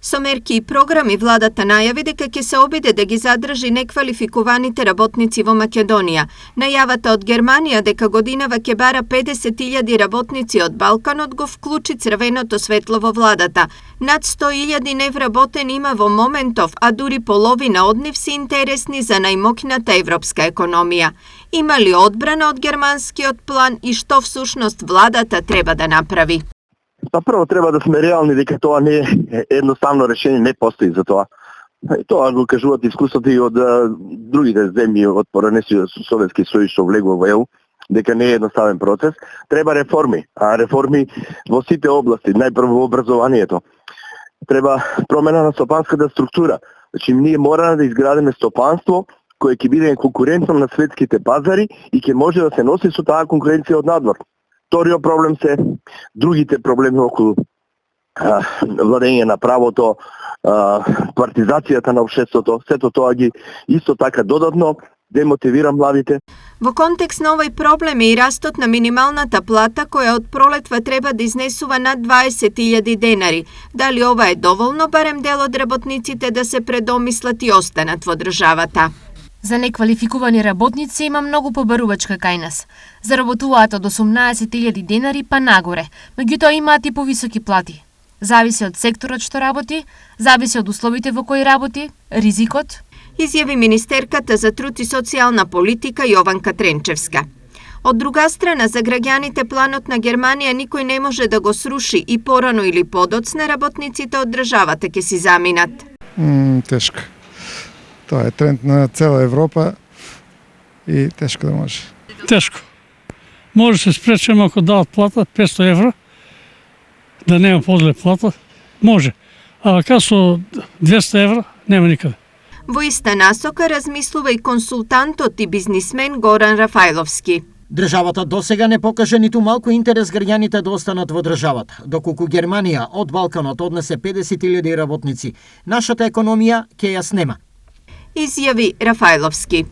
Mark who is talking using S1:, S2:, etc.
S1: Со мерки и програми владата најави дека ќе се обиде да ги задржи неквалификуваните работници во Македонија. Најавата од Германија дека годинава ќе бара 50.000 работници од Балканот го вклучи црвеното светло во владата. Над 100.000 невработени има во моментов, а дури половина од нив се интересни за најмокната европска економија. Има ли одбрана од германскиот план и што всушност владата треба да направи?
S2: Па прво треба да сме реални дека тоа не е едноставно решение, не постои за тоа. И тоа го кажуваат искуството и од другите земји од поранешниот Советски сојуз што влегува во ЕУ, дека не е едноставен процес. Треба реформи, а реформи во сите области, најпрво во образованието. Треба промена на стопанската структура. Значи ние мора да изградиме стопанство кое ќе биде конкурентно на светските пазари и ќе може да се носи со таа конкуренција од надвор. Вториот проблем се другите проблеми околу владење на правото, партизацијата на општеството, сето тоа ги исто така додатно демотивира младите.
S1: Во контекст на овој проблем е и растот на минималната плата која од пролетва треба да изнесува над 20.000 денари. Дали ова е доволно барем дел од работниците да се предомислат и останат во државата?
S3: За неквалификувани работници има многу побарувачка кај нас. Заработуваат од 18.000 денари па нагоре, меѓутоа имаат и повисоки плати. Зависи од секторот што работи, зависи од условите во кои работи, ризикот,
S1: изјави министерката за труд и социјална политика Јованка Тренчевска. Од друга страна, за граѓаните планот на Германија никој не може да го сруши и порано или подоцна работниците од државата ќе си заминат.
S4: Тешко. Тоа е тренд на цела Европа и тешко да може.
S5: Тешко. Може се спречеме ако дадат плата 500 евро, да нема подле плата, може. А како со 200 евро, нема никаде.
S1: Во иста насока размислува и консултантот и бизнисмен Горан Рафајловски.
S6: Државата досега не покаже ниту малку интерес граѓаните да останат во државата, доколку Германија од Балканот однесе 50.000 работници. Нашата економија ќе ја снема,
S1: изјави Рафајловски.